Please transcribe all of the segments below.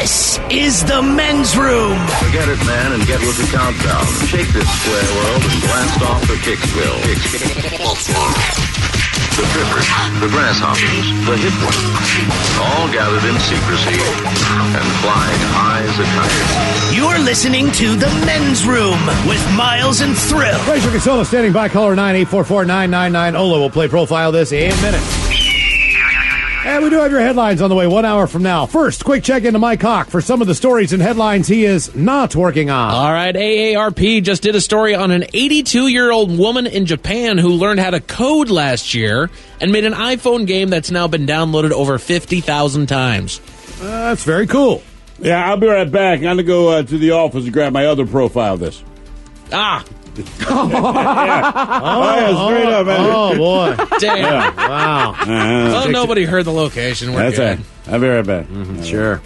This is the men's room. Forget it, man, and get with the countdown. Shake this square world and blast off for Kicksville. The trippers, the grasshoppers, the hip ones, all gathered in secrecy and flying high as a kite. You're listening to the men's room with Miles and Thrill. Fraser Casola standing by. Caller 9844999. Ola will play profile this in minutes. And we do have your headlines on the way 1 hour from now. First, quick check into Mike Hawk for some of the stories and headlines he is not working on. All right, AARP just did a story on an 82-year-old woman in Japan who learned how to code last year and made an iPhone game that's now been downloaded over 50,000 times. That's very cool. Yeah, I'll be right back. I'm going to go to the office and grab my other profile of this. Ah! Yeah. Straight up, man. Oh, boy. Damn. Yeah. Wow. Well, nobody heard the location. We're That's good. it. I'll be right back. Sure.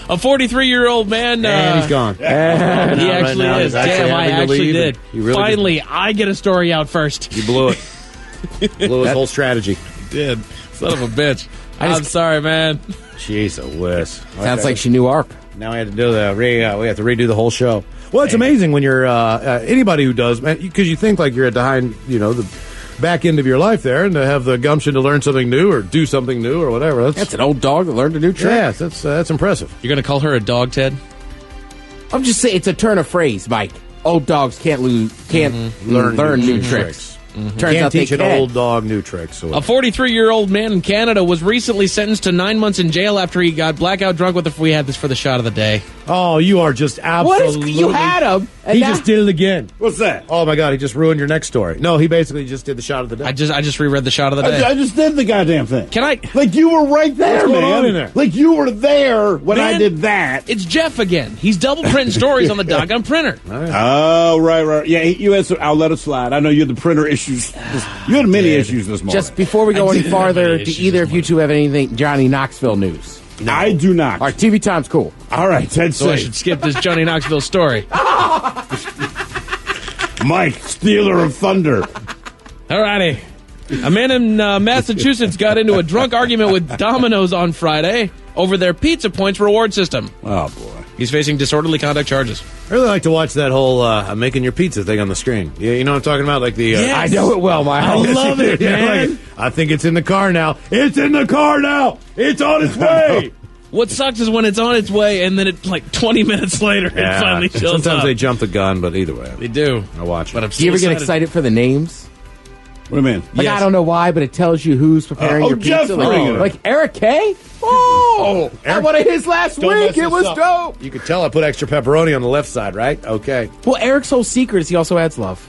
A 43-year-old man. And he's gone. He actually now. is. He's actually Damn, I having to actually leave, did. and he really Finally, I get a story out first. You blew it. Blew his whole strategy. Did. Son of a bitch. I'm sorry, man. Jeez, a whiz. Sounds like she knew ARP. Now we have to do we have to redo the whole show. Well, it's amazing when you're anybody who does, because you think like you're at the back end of your life there, and to have the gumption to learn something new or do something new or whatever. That's an old dog that learned a new trick. Yes, that's impressive. You're going to call her a dog, Ted? I'm just saying, it's a turn of phrase, Mike. Old dogs can't learn new tricks. Turns Can't out teach they an can. old dog new tricks. So. A 43-year-old man in Canada was recently sentenced to 9 months in jail after he got blackout drunk with we had this for the shot of the day. Oh, you are just absolutely... What is, you had him. And He now, just did it again. What's that? Oh, my God, he just ruined your next story. No, he basically just did the shot of the day. I just reread the shot of the day. I just did the goddamn thing. Can I? Like you were right there, What's going man. on in there? Like you were there when I Man, did that. It's Jeff again. He's double printing stories on the doggone printer. Oh, right. Yeah, you had some, I'll let it slide. I know you had the printer issues. You had many issues this morning. just before we go any farther, do either of you two have anything Johnny Knoxville news? No. I do not. All right, TV Time's cool. All right, Ted, So I should skip this Johnny Knoxville story. Mike, stealer of thunder. Alrighty. A man in Massachusetts got into a drunk argument with Domino's on Friday over their pizza points reward system. Oh, boy. He's facing disorderly conduct charges. I really like to watch that whole making your pizza thing on the screen. Yeah, you know what I'm talking about? Like the Yes. I know it well, I Mike. love it, man. I think it's in the car now. It's in the car now. It's on its way. What sucks is when it's on its way and then it, like 20 minutes later, it finally shows Sometimes up. they jump the gun, but either way. They do. I watch it. But I'm Do you ever still get excited for the names? What do you mean? Like, Yes. I don't know why, but it tells you who's preparing your Jeff pizza. Ringer. Like Eric K? Oh, Eric- one of his last Don't mess week. It this was up. dope. You could tell I put extra pepperoni on the left side, right? Okay. Well, Eric's whole secret is he also adds love.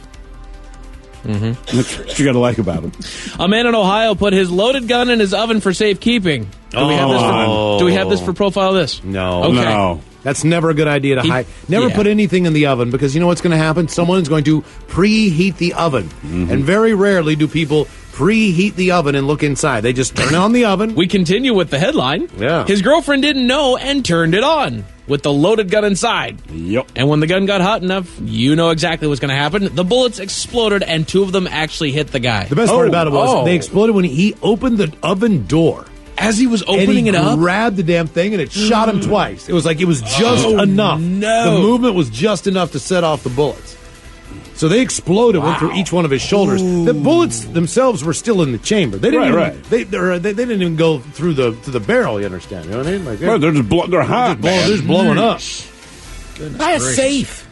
That's what you got to like about him. A man in Ohio put his loaded gun in his oven for safekeeping. Do we have this for profile this? No. Okay. No. That's never a good idea to hide. Never yeah. put anything in the oven because you know what's going to happen? Someone's going to preheat the oven. And very rarely do people preheat the oven and look inside. They just turn on the oven. We continue with the headline. Yeah. His girlfriend didn't know and turned it on with the loaded gun inside. Yep. And when the gun got hot enough, you know exactly what's going to happen. The bullets exploded and two of them actually hit the guy. The best part about it was they exploded when he opened the oven door. As he was opening and it he up, grabbed the damn thing and it shot him twice. It was like it was just enough. no. The movement was just enough to set off the bullets. So they exploded, went through each one of his shoulders. The bullets themselves were still in the chamber. They didn't Right, they didn't even go through the barrel. You understand? You know what I mean? Like Well, they're just they're hot. they're just blowing up. Buy a safe.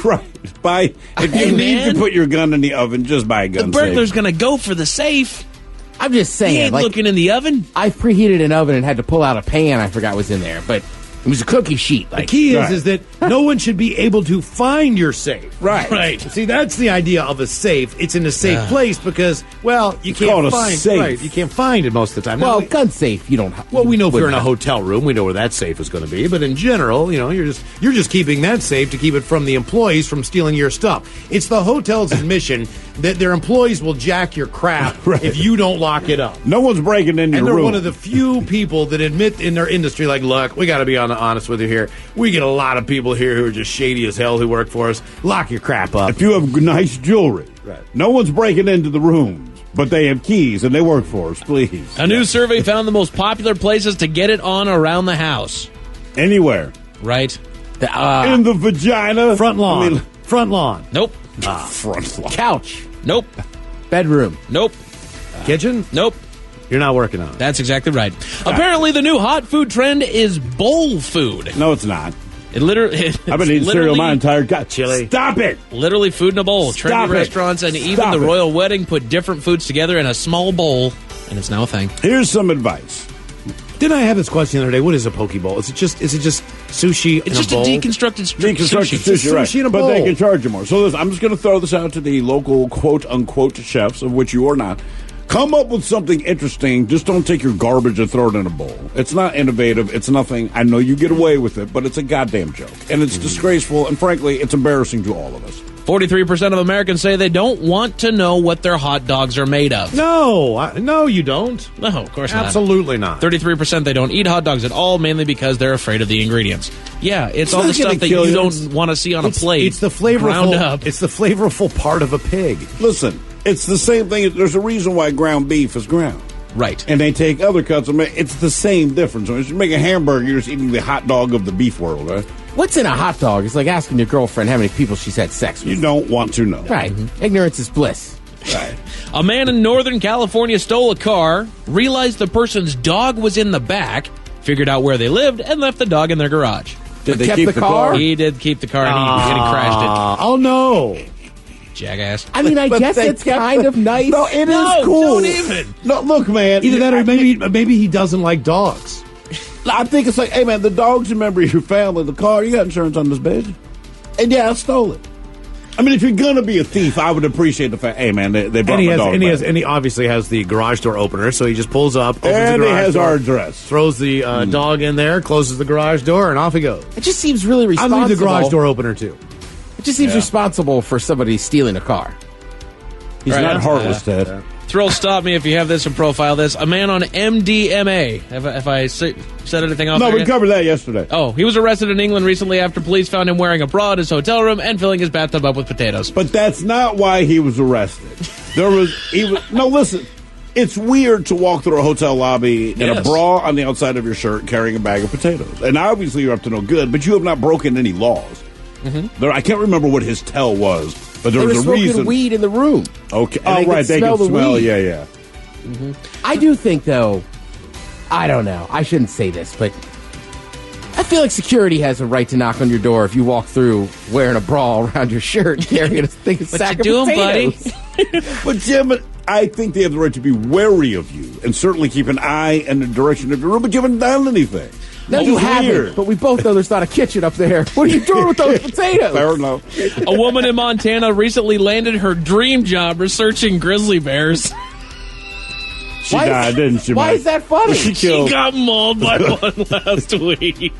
Right. If you need to put your gun in the oven, just buy a gun. the burglar's going to go for the safe. I'm just He saying. ain't Like, looking in the oven. I preheated an oven and had to pull out a pan I forgot was in there, but it was a cookie sheet. The Like, key Right. is that no one should be able to find your safe. Right. See, that's the idea of a safe. It's in a safe place because, well, you called can't a find safe. Right, you can't find it most of the time. well, Now, gun safe. You don't. well, we know if you're in a wouldn't have- hotel room, we know where that safe is going to be. But in general, you know, you're just keeping that safe to keep it from the employees from stealing your stuff. It's the hotel's admission that their employees will jack your crap if you don't lock it up. No one's breaking into And your they're room. one of the few people that admit in their industry, like, look, we got to be honest with you here. We get a lot of people here who are just shady as hell who work for us. Lock your crap up. If you have nice jewelry, Right. no one's breaking into the rooms, but they have keys and they work for us, please. A new survey found the most popular places to get it on around the house. Anywhere. Right. In the vagina. Front lawn. I mean, front lawn. Nope. front lawn. Couch. Nope. Bedroom. Nope. Kitchen? Nope. You're not working on it. That's exactly right. Apparently, the new hot food trend is bowl food. No, it's not. It literally. I've been eating cereal my entire God. Chili. Stop it. Literally food in a bowl. Stop Trendy it. restaurants and even Stop the it. royal wedding put different foods together in a small bowl, and it's now a thing. Here's some advice. Didn't I have this question the other day? What is a poke bowl? Is it just sushi in It's just a bowl? a deconstructed Deconstructed sushi. sushi, right. sushi in a But they bowl. can charge you more. So listen, I'm just going to throw this out to the local quote-unquote chefs, of which you are not. Come up with something interesting. Just don't take your garbage and throw it in a bowl. It's not innovative. It's nothing. I know you get away with it, but it's a goddamn joke. And it's disgraceful, and frankly, it's embarrassing to all of us. 43% of Americans say they don't want to know what their hot dogs are made of. No, you don't. No, of course not. Absolutely not. 33% they don't eat hot dogs at all, mainly because they're afraid of the ingredients. Yeah, it's all not the stuff gonna that kill you you. don't want to see on a plate. It's the ground flavorful. up. It's the flavorful part of a pig. Listen, it's the same thing. There's a reason why ground beef is ground. Right. And they take other cuts of meat. It's the same difference. When you make a hamburger, you're just eating the hot dog of the beef world, right? What's in a hot dog? It's like asking your girlfriend how many people she's had sex with. You don't want to know. Right. Ignorance is bliss. Right. A man in Northern California stole a car, realized the person's dog was in the back, figured out where they lived, and left the dog in their garage. Did they kept keep the the car? car? He did keep the car, and he crashed Oh no! it. Jackass. I mean, I But guess they it's kept kind the- of nice. No, it is No, cool. don't even. No, look, man. Either that, or maybe he doesn't like dogs. I think it's like, hey, man, the dog's a member of your family. The car, you got insurance on this bitch. And yeah, I stole it. I mean, if you're gonna be a thief, I would appreciate the fact. Hey, man, they brought my dog back. And he obviously has the garage door opener, so he just pulls up, opens And the he garage has door, our address. throws the dog in there, closes the garage door, and off he goes. It just seems really I responsible. leave the garage door opener too. It just seems responsible for somebody stealing a car. He's Right. not heartless, Ted. Thrill, stop me if you have this and profile this. A man on MDMA. Have I said anything else? No, we covered that yesterday. Oh, he was arrested in England recently after police found him wearing a bra in his hotel room and filling his bathtub up with potatoes. But that's not why he was arrested. No, listen. It's weird to walk through a hotel lobby in a Yes. bra on the outside of your shirt carrying a bag of potatoes. And obviously you're up to no good, but you have not broken any laws. I can't remember what his tell was, but there They were was a smoking reason. weed in the room. Okay. And they Oh, right. could They smell can the smell. weed. Yeah. I do think, though, I don't know. I shouldn't say this, but I feel like security has a right to knock on your door if you walk through wearing a bra around your shirt, carrying a sack of doing, buddy? potatoes. But Jim, I think they have the right to be wary of you and certainly keep an eye in the direction of your room, but you haven't done anything. No, That's you weird. haven't. But we both know there's not a kitchen up there. What are you doing with those potatoes? Fair enough. A woman in Montana recently landed her dream job researching grizzly bears. She died, didn't she? Why Mike? is that funny? She She killed. got mauled by one last week.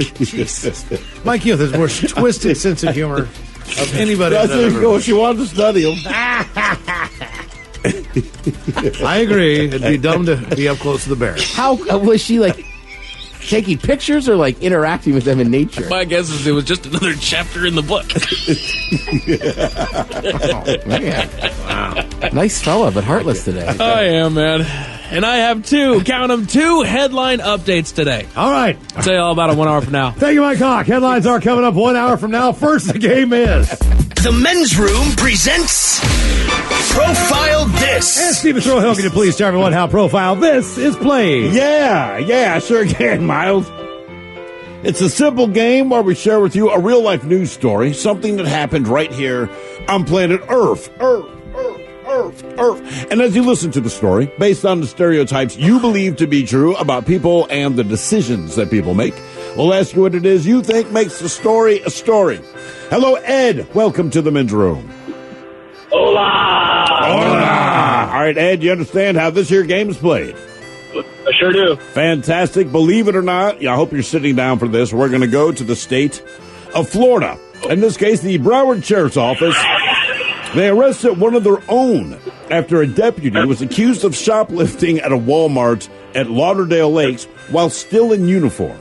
Mike Youth has the most twisted sense of humor of anybody. That's I've it. ever Go. met. She wanted to study him. I agree. It'd be dumb to be up close to the bear. How was she like taking pictures or like interacting with them in nature? My guess is it was just another chapter in the book. Man. Nice fella, but heartless today. I am, man. And I have count them, two headline updates today. All right. I'll tell you all about it 1 hour from now. Thank you, Mike Hawk. Headlines are coming up 1 hour from now. First, the game is. The Men's Room presents Profile And This. Stephen Throwhill, can you please tell everyone how Profile This is played? Yeah, I sure can, Miles. It's a simple game where we share with you a real-life news story, something that happened right here on planet Earth. Earth. And as you listen to the story, based on the stereotypes you believe to be true about people and the decisions that people make, we'll ask you what it is you think makes the story a story. Hello, Ed. Welcome to the Men's Room. Hola! All right, Ed, you understand how this here game is played? I sure do. Fantastic. Believe it or not, I hope you're sitting down for this. We're going to go to the state of Florida. In this case, the Broward Sheriff's Office. They arrested one of their own after a deputy was accused of shoplifting at a Walmart at Lauderdale Lakes while still in uniform.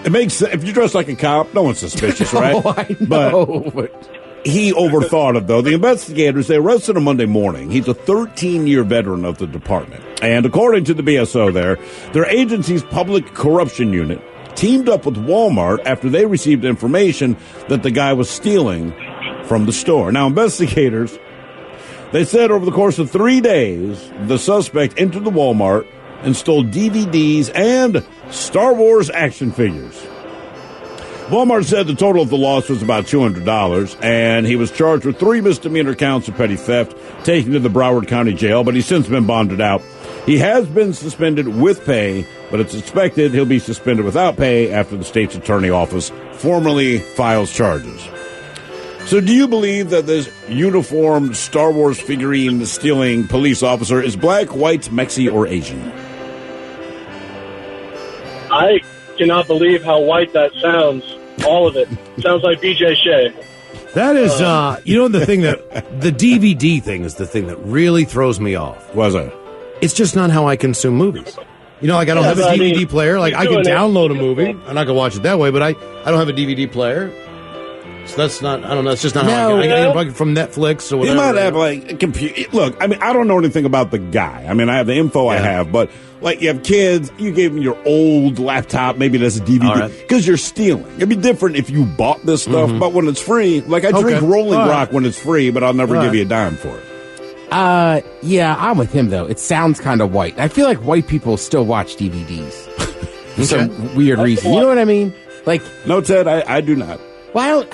It makes sense. If you dress like a cop, no one's suspicious, right? Oh, I know. But he overthought it, though. The investigators, they arrested him Monday morning. He's a 13-year veteran of the department. And according to the BSO their agency's public corruption unit teamed up with Walmart after they received information that the guy was stealing from the store. Now, investigators, they said over the course of 3 days, the suspect entered the Walmart and stole DVDs and Star Wars action figures. Walmart said the total of the loss was about $200, and he was charged with 3 misdemeanor counts of petty theft, taken to the Broward County Jail, but he's since been bonded out. He has been suspended with pay, but it's expected he'll be suspended without pay after the state's attorney office formally files charges. So do you believe that this uniformed Star Wars figurine stealing police officer is black, white, Mexi, or Asian? I cannot believe how white that sounds. All of it. Sounds like BJ Shea. That is, the thing that the DVD thing is the thing that really throws me off. Was it? It's just not how I consume movies. I don't have a DVD player. Like, I can download a movie, and I can watch it that way, but I don't have a DVD player. So that's not, I don't know, it's just not how I get it from Netflix or whatever. You might have, like, a computer. Look, I mean, I don't know anything about the guy. I mean, I have the info I have, but, like, you have kids, you gave them your old laptop, maybe that's a DVD, because you're stealing. It'd be different if you bought this stuff, but when it's free, like, I drink Rolling Rock when it's free, but I'll never give you a dime for it. Yeah, I'm with him, though. It sounds kind of white. I feel like white people still watch DVDs for some weird reason. You know what I mean? Like, no, Ted, I do not. Well,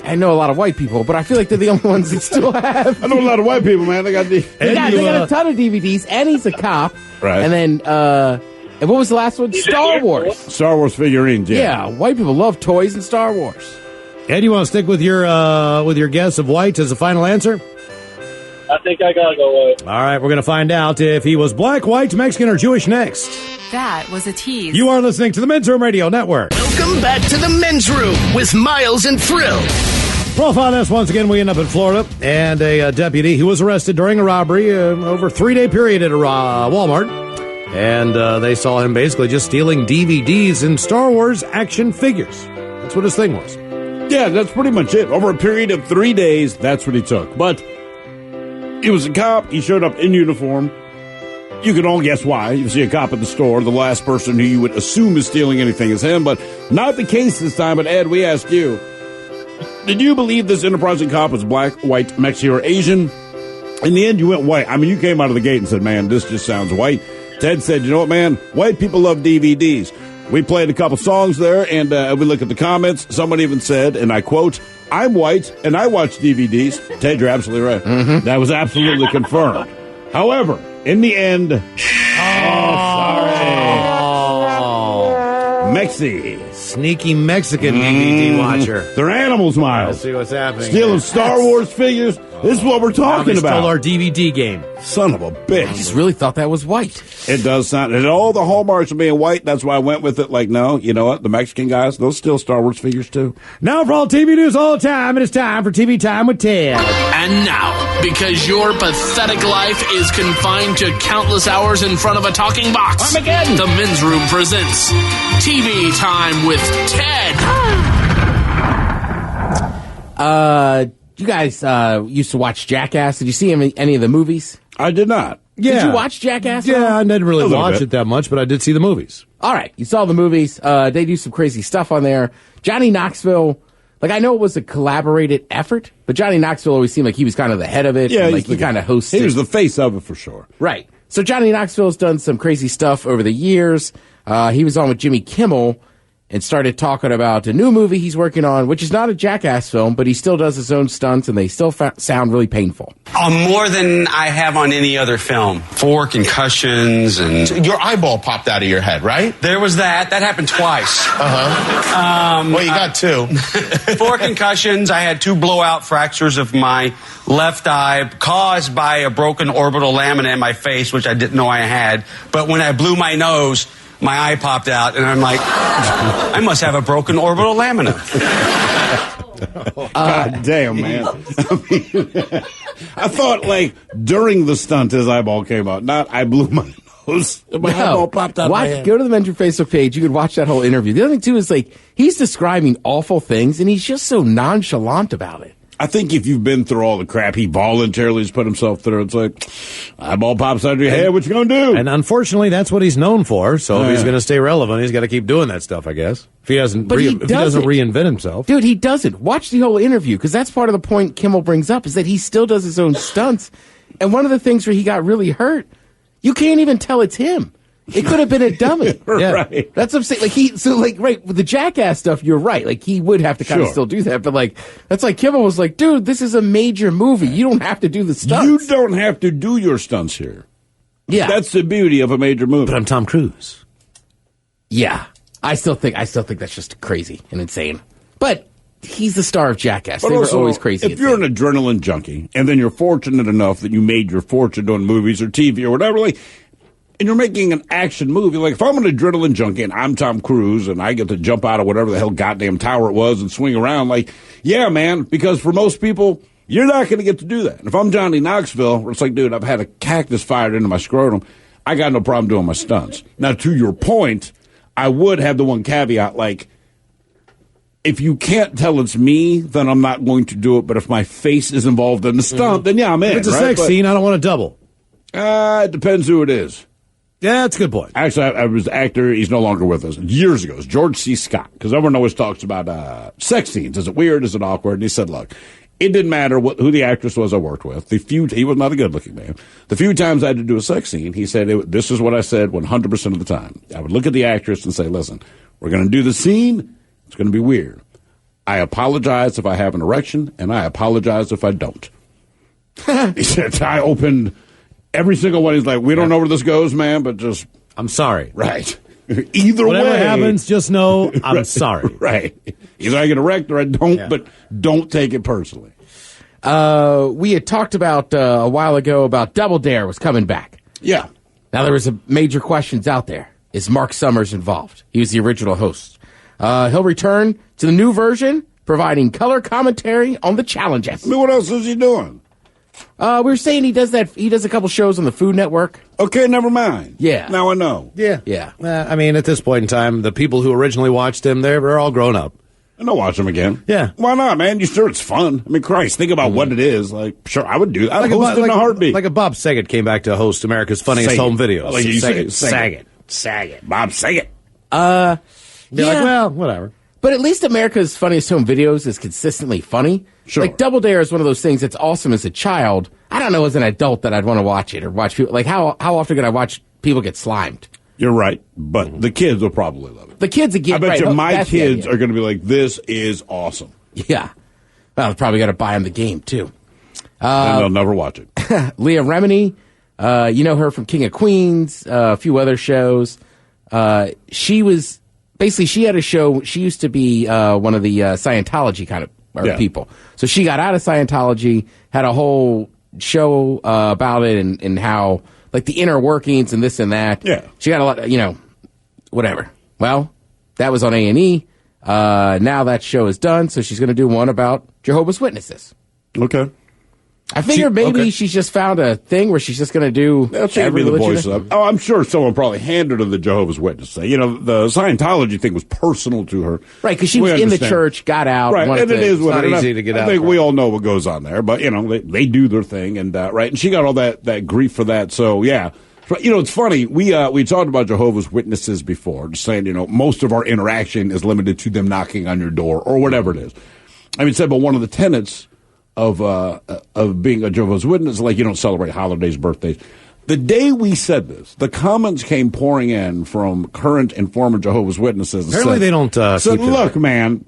I know a lot of white people, but I feel like they're the only ones that still have. I know a lot of white people, man. They got they got a ton of DVDs, and he's a cop. Right. And then, and what was the last one? Star Wars. Star Wars figurines, yeah. White people love toys and Star Wars. Ed, you want to stick with your guess of white as a final answer? I think I gotta go white. All right, we're going to find out if he was black, white, Mexican, or Jewish next. That was a tease. You are listening to the Men's Room Radio Network. Welcome back to the Men's Room with Miles and Thrill. Profile this once again. We end up in Florida, and a deputy, he was arrested during a robbery over a 3-day period at a Walmart, and they saw him basically just stealing DVDs and Star Wars action figures. That's what his thing was. Yeah, that's pretty much it. Over a period of 3 days, that's what he took. But he was a cop. He showed up in uniform. You can all guess why. You see a cop at the store. The last person who you would assume is stealing anything is him, but not the case this time. But Ed, we ask you, did you believe this enterprising cop was black, white, Mexican, or Asian? In the end, you went white. I mean, you came out of the gate and said, man, this just sounds white. Ted said, you know what, man? White people love DVDs. We played a couple songs there, and we look at the comments. Someone even said, and I quote, I'm white, and I watch DVDs. Ted, you're absolutely right. Mm-hmm. That was absolutely confirmed. However, in the end, Mexi. Sneaky Mexican DVD watcher. They're animals, Miles. Let's see what's happening. Stealing Star Wars figures. This is what we're talking about. Stole our DVD game. Son of a bitch. I just really thought that was white. It does sound. And all the hallmarks of being white, that's why I went with it. Like, no, you know what? The Mexican guys, they'll steal Star Wars figures, too. Now for all TV news all the time, it is time for TV Time with Ted. And now, because your pathetic life is confined to countless hours in front of a talking box, the Men's Room presents TV Time with Ted. You guys used to watch Jackass. Did you see any of the movies? I did not. Yeah. Did you watch Jackass? Yeah, I didn't really watch it that much, but I did see the movies. All right, you saw the movies. They do some crazy stuff on there. Johnny Knoxville, like, I know it was a collaborated effort, but Johnny Knoxville always seemed like he was kind of the head of it. Yeah, and, like, he kind of hosted. He was the face of it for sure. Right. So Johnny Knoxville's done some crazy stuff over the years. He was on with Jimmy Kimmel and started talking about a new movie he's working on, which is not a Jackass film, but he still does his own stunts, and they still sound really painful. More than I have on any other film. 4 concussions and... Your eyeball popped out of your head, right? There was that. That happened twice. Well, you got 2. 4 concussions. I had 2 blowout fractures of my left eye caused by a broken orbital lamina in my face, which I didn't know I had. But when I blew my nose, my eye popped out, and I'm like, I must have a broken orbital lamina. God damn, man. I thought, like, during the stunt, his eyeball came out. Not, I blew my nose. My eyeball popped out of my head. Go to the Men's Room Facebook page. You can watch that whole interview. The other thing, too, is, like, he's describing awful things, and he's just so nonchalant about it. I think if you've been through all the crap he voluntarily has put himself through, it's like, eyeball pops out of your head, what you going to do? And unfortunately, that's what he's known for. So if he's going to stay relevant, he's got to keep doing that stuff, I guess. If he doesn't, if he doesn't reinvent himself. Dude, he doesn't. Watch the whole interview, because that's part of the point Kimmel brings up, is that he still does his own stunts. And one of the things where he got really hurt, you can't even tell it's him. It could have been a dummy. Yeah. Right. That's what I'm saying. Right, with the Jackass stuff, you're right. Like, he would have to kind of still do that. But, like, that's like Kimmel was like, dude, this is a major movie. You don't have to do the stunts. You don't have to do your stunts here. Yeah. That's the beauty of a major movie. But I'm Tom Cruise. Yeah. I still think that's just crazy and insane. But he's the star of Jackass. But they also, were always crazy. If you're an adrenaline junkie, and then you're fortunate enough that you made your fortune doing movies or TV or whatever, like, and you're making an action movie, like if I'm an adrenaline junkie and I'm Tom Cruise and I get to jump out of whatever the hell goddamn tower it was and swing around, like, yeah, man, because for most people, you're not going to get to do that. And if I'm Johnny Knoxville, where it's like, dude, I've had a cactus fired into my scrotum, I got no problem doing my stunts. Now, to your point, I would have the one caveat, like, if you can't tell it's me, then I'm not going to do it. But if my face is involved in the stunt, then yeah, I'm in. If it's a sex scene, I don't want to double. It depends who it is. Yeah, that's a good point. Actually, I was an actor. He's no longer with us. Years ago, it was George C. Scott, because everyone always talks about sex scenes. Is it weird? Is it awkward? And he said, look, it didn't matter who the actress was I worked with. He was not a good-looking man. The few times I had to do a sex scene, he said, this is what I said 100% of the time. I would look at the actress and say, listen, we're going to do the scene. It's going to be weird. I apologize if I have an erection, and I apologize if I don't. He said, I opened every single one. He's like, we don't know where this goes, man, but just... I'm sorry. Right. Either Whatever way. happens, just know I'm sorry. Right. Either I get erect or I don't, but don't take it personally. We had talked about a while ago about Double Dare was coming back. Yeah. Now, there was major questions out there. Is Mark Summers involved? He was the original host. He'll return to the new version, providing color commentary on the challenges. I mean, what else is he doing? We were saying he does a couple shows on the Food Network. Okay, never mind. Yeah. Now I know. Yeah. Yeah. I mean, at this point in time, the people who originally watched him, they're all grown up. And I'll watch him again. Yeah. Why not, man? You sure it's fun? I mean, Christ, think about what it is. Like, sure, I would do that. I'd host it in a heartbeat. Like if Bob Saget came back to host America's Funniest Saget. Home Videos. Like you say, Saget. Bob Saget. Be like, well, whatever. But at least America's Funniest Home Videos is consistently funny. Sure. Like, Double Dare is one of those things that's awesome as a child. I don't know as an adult that I'd want to watch it or watch people. Like, how often could I watch people get slimed? You're right, but the kids will probably love it. The kids again. I bet right, you my that's the kids idea. are going to be like, this is awesome. Yeah. Well, probably got to buy them the game, too. And they'll never watch it. Leah Remini, you know her from King of Queens, a few other shows. She had a show. She used to be one of the Scientology kind of people. So she got out of Scientology, had a whole show about it and how, like, the inner workings and this and that. Yeah. She got a lot, whatever. Well, that was on A&E. Now that show is done, so she's going to do one about Jehovah's Witnesses. Okay. I figure maybe she's just found a thing where she's just going to do Be the voice of. Oh, I'm sure someone probably handed her the Jehovah's Witness thing. You know, the Scientology thing was personal to her. Right, because she was in the church, got out. Right, and it is not easy to get out. I think we all know what goes on there, but, they do their thing, and right, and she got all that grief for that, so, yeah. It's funny, we talked about Jehovah's Witnesses before, just saying, most of our interaction is limited to them knocking on your door, or whatever it is. I mean, said, but one of the tenets of being a Jehovah's Witness, like, you don't celebrate holidays, birthdays. The day we said this, the comments came pouring in from current and former Jehovah's Witnesses. Apparently they don't said, look, man,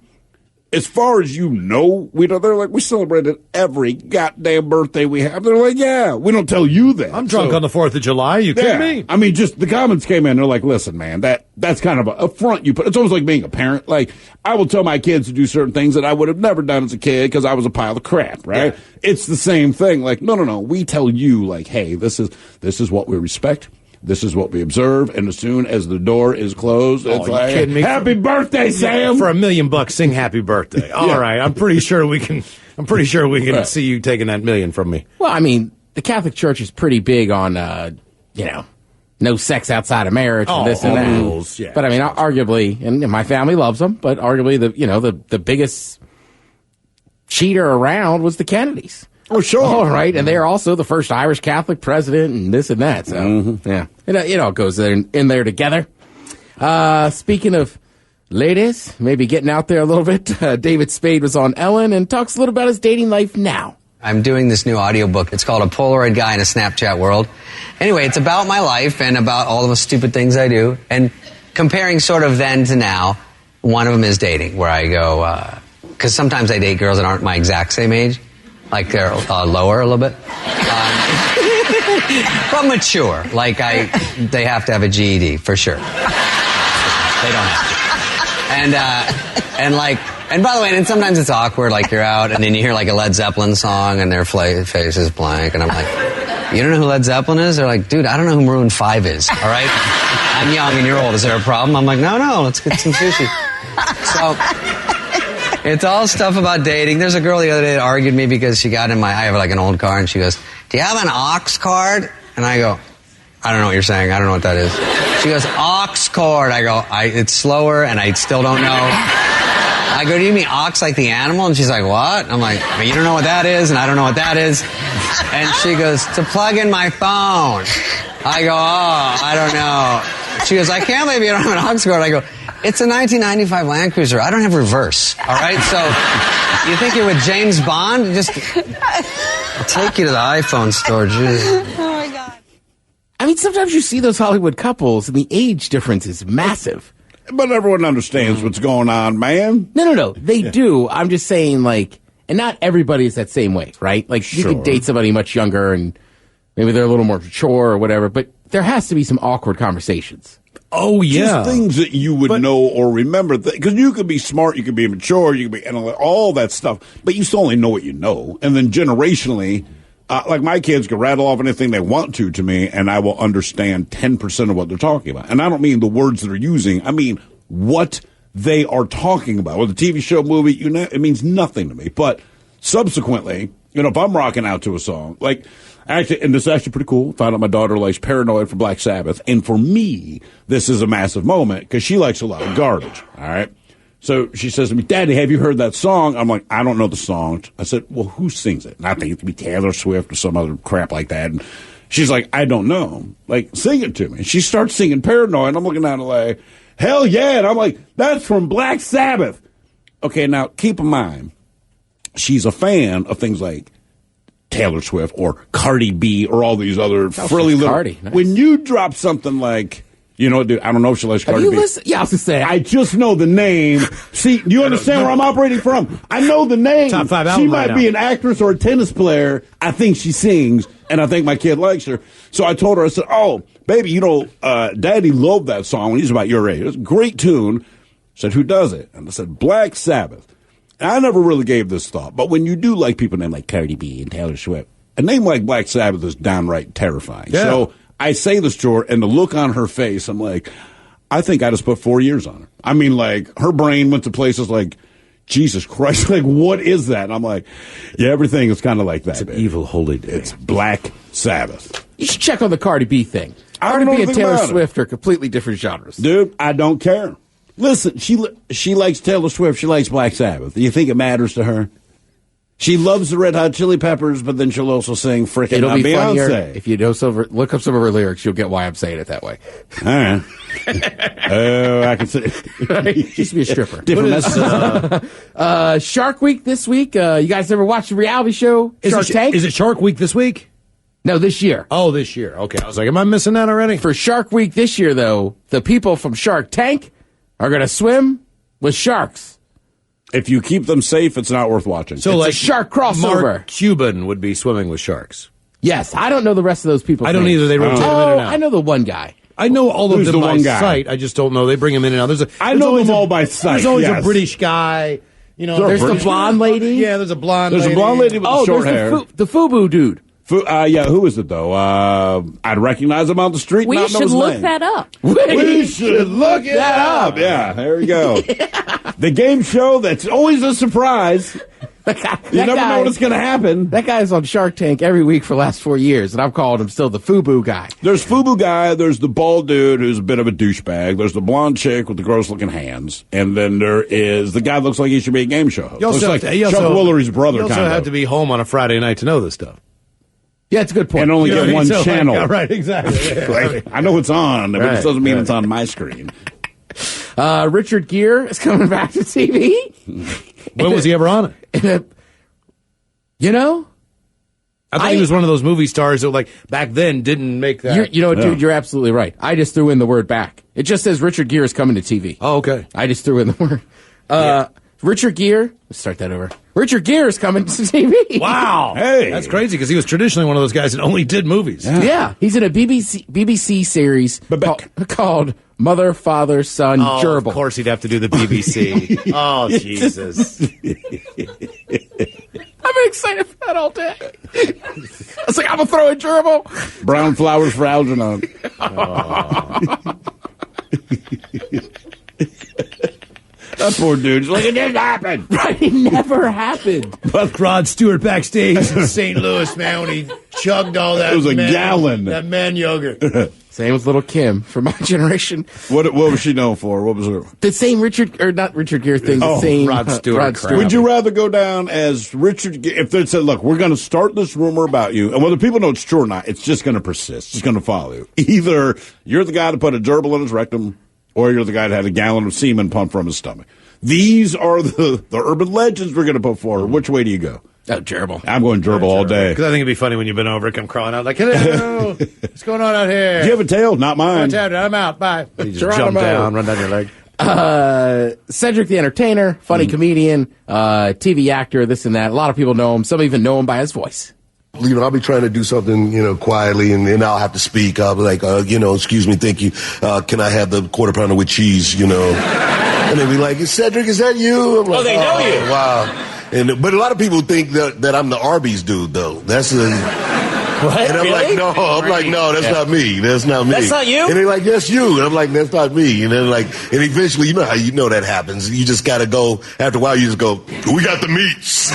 as far as you know, they're like, we celebrated every goddamn birthday we have. They're like, yeah, we don't tell you that. I'm drunk on the 4th of July. You kidding me? I mean, just the comments came in. They're like, listen, man, that's kind of a front you put. It's almost like being a parent. Like, I will tell my kids to do certain things that I would have never done as a kid because I was a pile of crap, right? Yeah. It's the same thing. Like, no. We tell you, like, hey, this is what we respect. This is what we observe, and as soon as the door is closed, it's like, kidding me? Happy birthday, Sam! For $1 million, sing happy birthday. All right, I'm pretty sure we can see you taking that $1 million from me. Well, I mean, the Catholic Church is pretty big on, no sex outside of marriage and this and that. Rules, yeah. But I mean, arguably, and my family loves them, but arguably the biggest cheater around was the Kennedys. Oh, sure. All right, and they're also the first Irish Catholic president and this and that. So, yeah, it all goes in there together. Speaking of ladies, maybe getting out there a little bit, David Spade was on Ellen and talks a little about his dating life now. I'm doing this new audiobook. It's called A Polaroid Guy in a Snapchat World. Anyway, it's about my life and about all the stupid things I do. And comparing sort of then to now, one of them is dating, where I go, because sometimes I date girls that aren't my exact same age. Like they're lower a little bit. But mature. Like they have to have a GED, for sure. They don't have to. And by the way, and sometimes it's awkward, like you're out and then you hear like a Led Zeppelin song and their face is blank and I'm like, you don't know who Led Zeppelin is? They're like, dude, I don't know who Maroon 5 is, all right? I'm young and you're old. Is there a problem? I'm like, no, let's get some sushi. So, it's all stuff about dating. There's a girl the other day that argued me because she got in I have like an old car and she goes, do you have an aux cord? And I go, I don't know what you're saying. I don't know what that is. She goes, aux cord. I go, it's slower and I still don't know. I go, do you mean ox like the animal? And she's like, what? I'm like, well, you don't know what that is, and I don't know what that is. And she goes, to plug in my phone. I go, I don't know. She goes, I can't believe you don't have an aux cord. I go, it's a 1995 Land Cruiser. I don't have reverse, all right? So you think you're with James Bond? I'll take you to the iPhone store. Jeez. Oh, my God. I mean, sometimes you see those Hollywood couples, and the age difference is massive. But everyone understands what's going on, man. No. They do. I'm just saying, like, and not everybody is that same way, right? Like, you could date somebody much younger and maybe they're a little more mature or whatever, but there has to be some awkward conversations. Oh, yeah. Just things that you would know or remember. Because you could be smart, you could be mature, you could be all that stuff, but you still only know what you know. And then generationally, like my kids can rattle off anything they want to me, and I will understand 10% of what they're talking about. And I don't mean the words they're using. I mean what they are talking about. With a TV show, movie, it means nothing to me. But subsequently, if I'm rocking out to a song, like, actually, and this is actually pretty cool. Found out my daughter likes Paranoid from Black Sabbath. And for me, this is a massive moment because she likes a lot of garbage. All right. So she says to me, Daddy, have you heard that song? I'm like, I don't know the song. I said, well, who sings it? And I think it could be Taylor Swift or some other crap like that. And she's like, I don't know. Like, sing it to me. And she starts singing Paranoid. And I'm looking at her like, hell yeah. And I'm like, that's from Black Sabbath. Okay, now keep in mind, she's a fan of things like Taylor Swift or Cardi B or all these other frilly little. Cardi. Nice. When you drop something like, dude, I don't know if she likes Cardi B. Yeah, I was going to say. I just know the name. See, you understand where I'm operating from? I know the name. Top 5 She album might right be now. an actress or a tennis player. I think she sings, and I think my kid likes her. So I told her, I said, oh, baby, Daddy loved that song when he was about your age. It was a great tune. I said, who does it? And I said, Black Sabbath. And I never really gave this thought, but when you do like people named like Cardi B and Taylor Swift, a name like Black Sabbath is downright terrifying. Yeah. So I say this to her, and the look on her face, I'm like, I think I just put 4 years on her. I mean, like, her brain went to places like, Jesus Christ, like, what is that? And I'm like, yeah, everything is kind of like that. It's an baby. evil holy day. It's Black Sabbath. You should check on the Cardi B thing. I don't Cardi know B and anything Taylor about it. Swift are completely different genres. Dude, I don't care. Listen, she likes Taylor Swift. She likes Black Sabbath. Do you think it matters to her? She loves the Red Hot Chili Peppers, but then she'll also sing frickin' It'll be Beyonce. funnier if you look up some of her lyrics. You'll get why I'm saying it that way. All right. Oh, I can see. She used to be a stripper. Different message. Shark Week this week. You guys ever watch the reality show Shark Tank? Is it Shark Week this week? No, this year. Oh, this year. Okay. I was like, am I missing that already? For Shark Week this year, though, the people from Shark Tank are going to swim with sharks. If you keep them safe, it's not worth watching. So, It's like, a shark crossover. Mark Cuban would be swimming with sharks. Yes, I don't know the rest of those people. I don't either. They rotate them in and out. I know the one guy. I know all of Who's them the by one guy? sight. I just don't know. They bring them in and out. I know them all by sight, There's always yes. a British guy. There's the British blonde lady. Yeah, there's a blonde There's lady. a blonde lady with the short there's hair. the FUBU dude. Yeah, who is it, though? I'd recognize him on the street. We not know should his look name. that up. We should look that up. Yeah, there we go. The game show that's always a surprise. You never know what's going to happen. That guy's on Shark Tank every week for the last 4 years, and I've called him still the FUBU guy. There's FUBU guy, there's the bald dude who's a bit of a douchebag, there's the blonde chick with the gross-looking hands, and then there is the guy that looks like he should be a game show host. Looks like Chuck Woolery's brother, You also have to be home on a Friday night to know this stuff. Yeah, it's a good point. And only get one channel. Right, exactly. I know it's on, but it doesn't mean it's on my screen. Richard Gere is coming back to TV. When was he ever on it? You know? I thought he was one of those movie stars that, like, back then didn't make that. Dude, you're absolutely right. I just threw in the word back. It just says Richard Gere is coming to TV. Oh, okay. I just threw in the word. Richard Gere, let's start that over. Richard Gere is coming to TV. Wow. Hey. That's crazy because he was traditionally one of those guys that only did movies. Yeah. He's in a BBC series called Mother, Father, Son, Gerbil. Of course he'd have to do the BBC. Oh, Jesus. I've been excited for that all day. I was like, I'm going to throw a gerbil. Brown flowers for Algernon. That poor dude's like, it didn't happen. Right, it never happened. But Rod Stewart backstage in St. Louis, man, when he chugged all that. It was a gallon. That man yogurt. Same with little Kim from my generation. What was she known for? What was her? The same not Richard Gere thing. The same Rod Stewart. Would you rather go down as Richard Gere? If they said, look, we're going to start this rumor about you, and whether people know it's true or not, it's just going to persist. It's going to follow you. Either you're the guy that put a gerbil in his rectum, or you're the guy that had a gallon of semen pumped from his stomach. These are the urban legends we're going to put forward. Which way do you go? Oh, gerbil. I'm going gerbil all day. Because I think it'd be funny when you've been over, come crawling out like, hello, what's going on out here? Do you have a tail? Not mine. I'm out. Bye. You just jump down, run down your leg. Cedric the Entertainer, funny comedian, TV actor, this and that. A lot of people know him. Some even know him by his voice. You know, I'll be trying to do something, quietly, and then I'll have to speak. I'll be like, excuse me, thank you. Can I have the quarter pounder with cheese, And they'll be like, Cedric, is that you? I'm like, they know you. Wow. But a lot of people think that I'm the Arby's dude, though. That's a... What? And I'm really? like, no, that's not me. That's not me. That's not you? And they're like, yes, you. And I'm like, that's not me. And then and eventually, you know how you know that happens. You just got to go, after a while, you just go, we got the meats.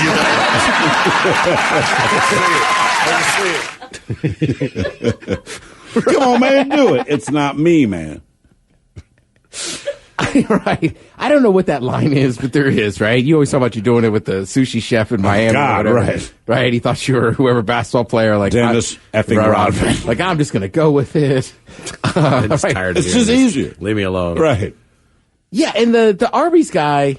Come on, man, do it. It's not me, man. Right. I don't know what that line is, but there is, right? You always talk about you doing it with the sushi chef in Miami. God, or whatever, right. He thought you were whoever basketball player. Like Dennis effing Rodman. Like, I'm just going to go with it. I'm just tired of It's just easier. Leave me alone. Right. Yeah, and the Arby's guy,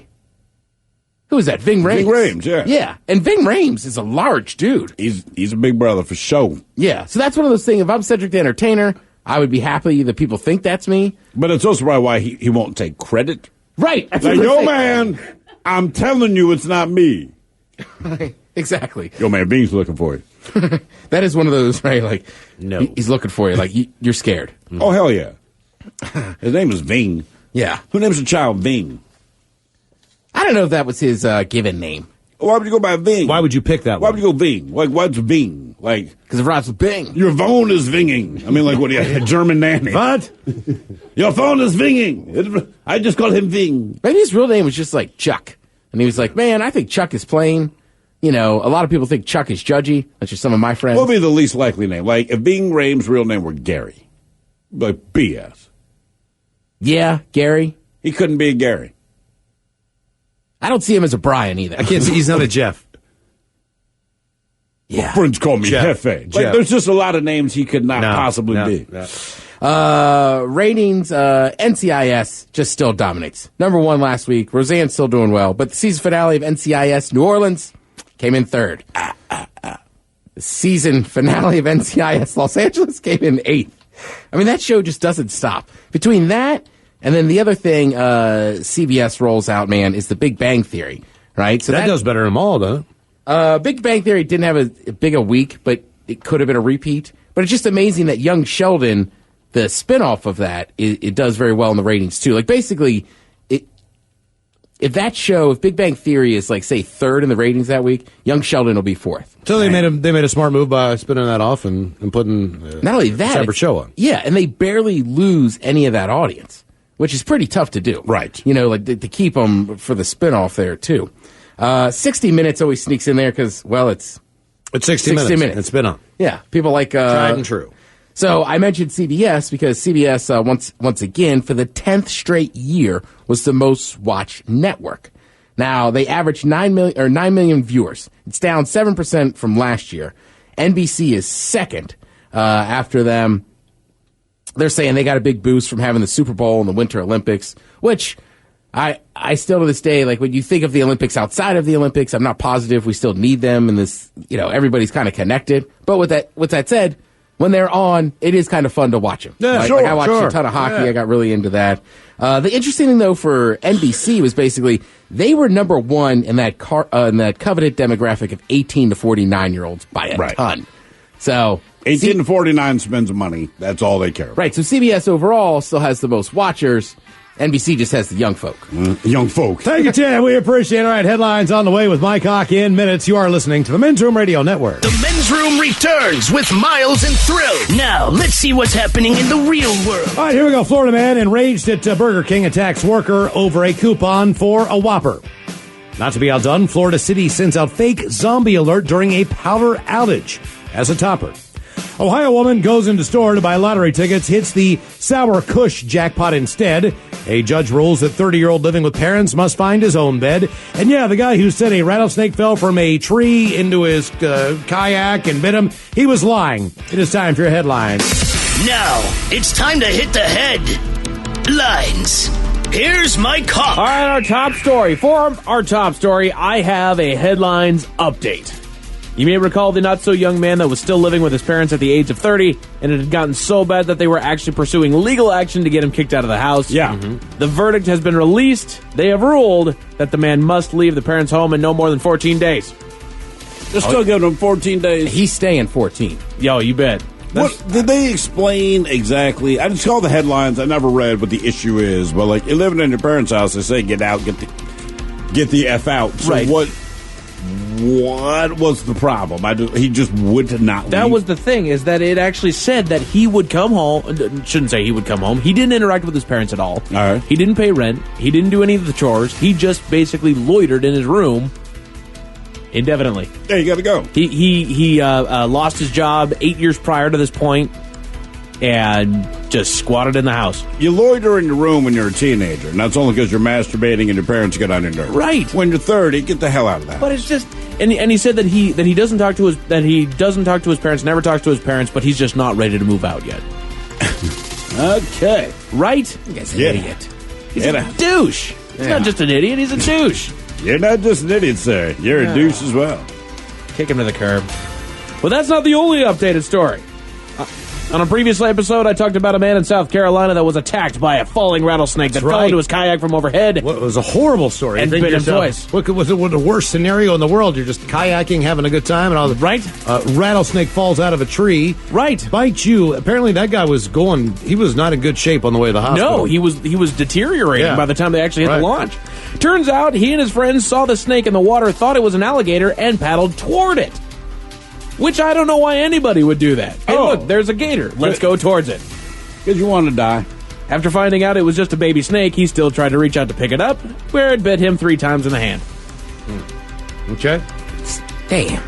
who is that? Ving Rhames. Ving Rhames, yeah. Yeah, and Ving Rhames is a large dude. He's a big brother for sure. Yeah, so that's one of those things. If I'm Cedric the Entertainer, I would be happy that people think that's me. But it's also probably why he won't take credit. Right. Like, yo, man, I'm telling you it's not me. Exactly. Yo, man, Ving's looking for you. That is one of those, right? Like, no. He's looking for you. Like, you're scared. Oh, hell yeah. His name is Ving. Yeah. Who names a child Ving? I don't know if that was his given name. Why would you go by Ving? Why would you pick that Why one? would you go Ving? Like, what's Ving? Like, because it rhymes with Bing. Your phone is vinging. I mean, like, what, a German nanny? What? Your phone is vinging. I just called him Ving. Maybe his real name was just like Chuck. And he was like, man, I think Chuck is plain. A lot of people think Chuck is judgy. That's just some of my friends. What would be the least likely name? Like, if Ving Rhames' real name were Gary. Like, BS. Yeah, Gary. He couldn't be a Gary. I don't see him as a Brian either. I can't see. He's not a Jeff. Yeah. My friends call me Jeff. Jefe. Like, there's just a lot of names he could not possibly be. No. Ratings, NCIS just still dominates. Number 1 last week. Roseanne's still doing well. But the season finale of NCIS New Orleans came in 3rd. The season finale of NCIS Los Angeles came in 8th. I mean, that show just doesn't stop. Between that and then the other thing CBS rolls out, man, is the Big Bang Theory, right? So that does better than them all, doesn't it? Big Bang Theory didn't have a big a week, but it could have been a repeat. But it's just amazing that Young Sheldon, the spinoff of that, it does very well in the ratings too. Like, basically, if Big Bang Theory is, like, say 3rd in the ratings that week, Young Sheldon will be 4th. So they made a smart move by spinning that off and putting not only that, a separate show on. Yeah, and they barely lose any of that audience, which is pretty tough to do. Right. Like to keep them for the spinoff there too. 60 Minutes always sneaks in there because, well, it's 60 minutes. It's been on. Yeah, people like... tried and true. So I mentioned CBS because CBS, once again, for the 10th straight year, was the most watched network. Now, they averaged 9 million viewers. It's down 7% from last year. NBC is second after them. They're saying they got a big boost from having the Super Bowl and the Winter Olympics, which I still to this day, like when you think of the Olympics outside of the Olympics, I'm not positive we still need them in this, everybody's kind of connected. But with that said, when they're on, it is kind of fun to watch them. Yeah, like, sure, I watched a ton of hockey. Yeah. I got really into that. The interesting thing, though, for NBC was basically they were number one in that coveted demographic of 18 to 49-year-olds by a ton. So 18 to 49 spends money. That's all they care about. Right. So CBS overall still has the most watchers. NBC just has the young folk. Young folk. Thank you, Tim. We appreciate it. All right, headlines on the way with Mike Hawk in minutes. You are listening to the Men's Room Radio Network. The Men's Room returns with Miles and Thrill. Now, let's see what's happening in the real world. All right, here we go. Florida man enraged at Burger King attacks worker over a coupon for a Whopper. Not to be outdone, Florida City sends out fake zombie alert during a powder outage as a topper. Ohio woman goes into store to buy lottery tickets, hits the Sour Kush jackpot instead. A judge rules that 30-year-old living with parents must find his own bed. And yeah, the guy who said a rattlesnake fell from a tree into his kayak and bit him, he was lying. It is time for your headlines. Now, it's time to hit the headlines. Here's Mike Hawk. All right, our top story. For our top story, I have a headlines update. You may recall the not-so-young man that was still living with his parents at the age of 30, and it had gotten so bad that they were actually pursuing legal action to get him kicked out of the house. Yeah. The verdict has been released. They have ruled that the man must leave the parents' home in no more than 14 days. They're still giving him 14 days. He's staying 14. Yo, you bet. What did they explain exactly? I just saw the headlines. I never read what the issue is. But like, you're living in your parents' house. They say get out, get the F out. So right. What was the problem? He just would not leave. That was the thing, is that it actually said that he would come home. Shouldn't say he would come home. He didn't interact with his parents at all. All right. He didn't pay rent. He didn't do any of the chores. He just basically loitered in his room indefinitely. Yeah, you got to go. He lost his job 8 years prior to this point and just squatted in the house. You loiter in your room when you're a teenager, and that's only because you're masturbating and your parents get on your nerves. Right. When you're 30, get the hell out of that. But it's just, and he said that he doesn't talk to his parents, never talks to his parents, but he's just not ready to move out yet. Okay. Right? He's an idiot. He's a douche. He's not just an idiot, he's a douche. You're not just an idiot, sir. You're a douche as well. Kick him to the curb. Well, that's not the only updated story. On a previous episode, I talked about a man in South Carolina that was attacked by a falling rattlesnake that fell into his kayak from overhead. Well, it was a horrible story. And bit him twice. What was the worst scenario in the world? You're just kayaking, having a good time, and all the rattlesnake falls out of a tree, bites you. Apparently, that guy was he was not in good shape on the way to the hospital. No, he was deteriorating by the time they actually hit the launch. Turns out, he and his friends saw the snake in the water, thought it was an alligator, and paddled toward it. Which I don't know why anybody would do that. Hey, look, there's a gator. Let's go towards it. Because you want to die. After finding out it was just a baby snake, he still tried to reach out to pick it up, where it bit him 3 times in the hand. Okay. Damn.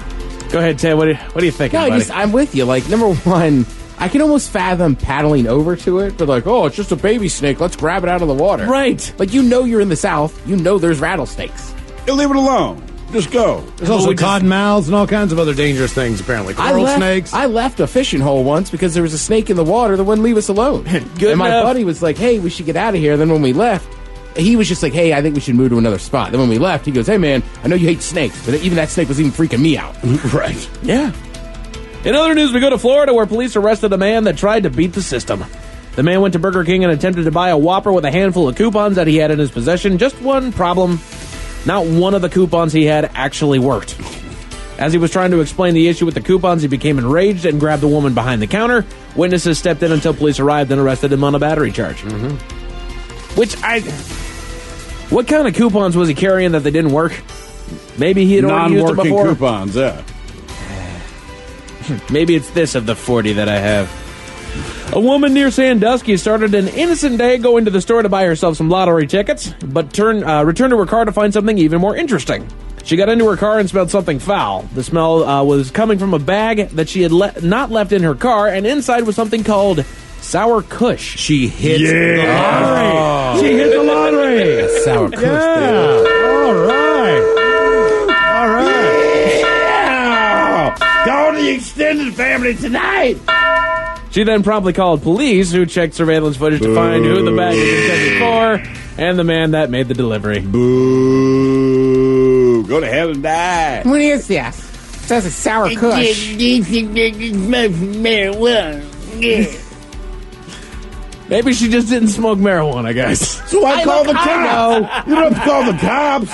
Go ahead, Ted. What do you think, buddy? I'm with you. Like, number one, I can almost fathom paddling over to it, but like, it's just a baby snake. Let's grab it out of the water. Right. Like, you're in the South. You know there's rattlesnakes. You leave it alone. Just go. There's also cottonmouths and all kinds of other dangerous things, apparently. Snakes. I left a fishing hole once because there was a snake in the water that wouldn't leave us alone. And my buddy was like, hey, we should get out of here. Then when we left, he was just like, hey, I think we should move to another spot. Then when we left, he goes, hey, man, I know you hate snakes, but even that snake was even freaking me out. Right. Yeah. In other news, we go to Florida, where police arrested a man that tried to beat the system. The man went to Burger King and attempted to buy a Whopper with a handful of coupons that he had in his possession. Just one problem. Not one of the coupons he had actually worked. As he was trying to explain the issue with the coupons, he became enraged and grabbed the woman behind the counter. Witnesses stepped in until police arrived and arrested him on a battery charge. What kind of coupons was he carrying that they didn't work? Maybe he had already used them before. Non-working coupons, yeah. Maybe it's this of the 40 that I have. A woman near Sandusky started an innocent day going to the store to buy herself some lottery tickets, but returned to her car to find something even more interesting. She got into her car and smelled something foul. The smell was coming from a bag that she had not left in her car, and inside was something called sour kush. She hit the lottery. Oh. She hit the lottery. Sour kush. Yeah. All right. Yeah. Call the extended family tonight. She then promptly called police, who checked surveillance footage to find who the bag was intended for and the man that made the delivery. Boo. Go to hell and die. What is this? It says it's sour kush. Maybe she just didn't smoke marijuana, guys. So I call the cops. You don't have to call the cops.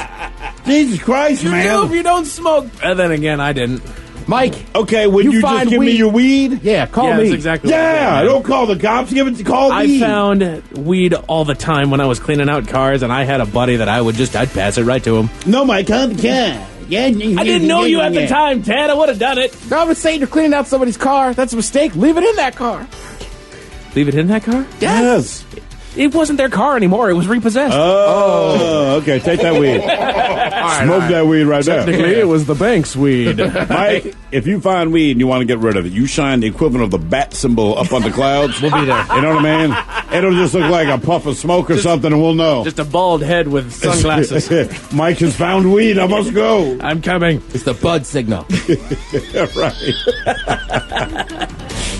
Jesus Christ, You man. do if you don't smoke. And then again, I didn't. Mike. Okay, would you just find give me weed- your weed? Yeah, call Yeah, me. that's exactly what I Yeah, did. don't call the cops. Call I me. found weed all the time when I was cleaning out cars, and I had a buddy that I'd pass it right to him. No, Mike, call the cops. I didn't know you at the time, Ted. I would have done it. No, I'm saying you're cleaning out somebody's car. That's a mistake. Leave it in that car. Leave it in that car? Yes. It wasn't their car anymore. It was repossessed. Oh, okay. Take that weed. Smoke that weed right now. Technically, it was the bank's weed. Mike, if you find weed and you want to get rid of it, you shine the equivalent of the bat symbol up on the clouds. We'll be there. You know what I mean? It'll just look like a puff of smoke or something, and we'll know. Just a bald head with sunglasses. Mike has found weed. I must go. I'm coming. It's the bud signal. Right.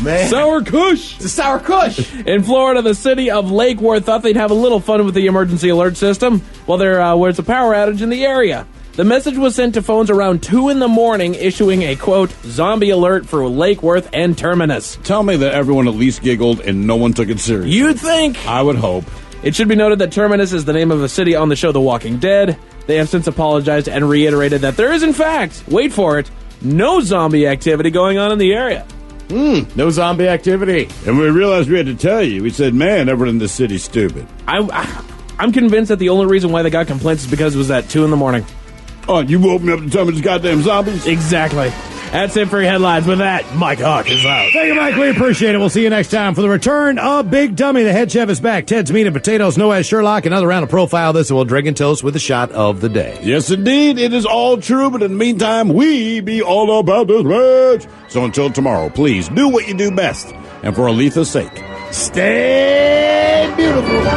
Man. Sour kush. It's a sour kush. In Florida, the city of Lake Worth thought they'd have a little fun with the emergency alert system while there was a power outage in the area. The message was sent to phones around 2 in the morning, issuing a, quote, zombie alert for Lake Worth and Terminus. Tell me that everyone at least giggled and no one took it seriously. You'd think. I would hope. It should be noted that Terminus is the name of a city on the show The Walking Dead. They have since apologized and reiterated that there is, in fact, wait for it, no zombie activity going on in the area. No zombie activity. And we realized we had to tell you. We said, man, everyone in this city's stupid. I'm convinced that the only reason why they got complaints is because it was at 2 in the morning. Oh, you woke me up to tell me it's goddamn zombies? Exactly. That's it for your headlines. With that, Mike Hawk is out. Thank you, Mike. We appreciate it. We'll see you next time for the return of Big Dummy. The head chef is back. Ted's Meat and Potatoes, no as Sherlock. Another round of Profile This, and we'll drink and toast with a shot of the day. Yes, indeed. It is all true, but in the meantime, we be all about this match. So until tomorrow, please do what you do best. And for Aletha's sake, stay beautiful.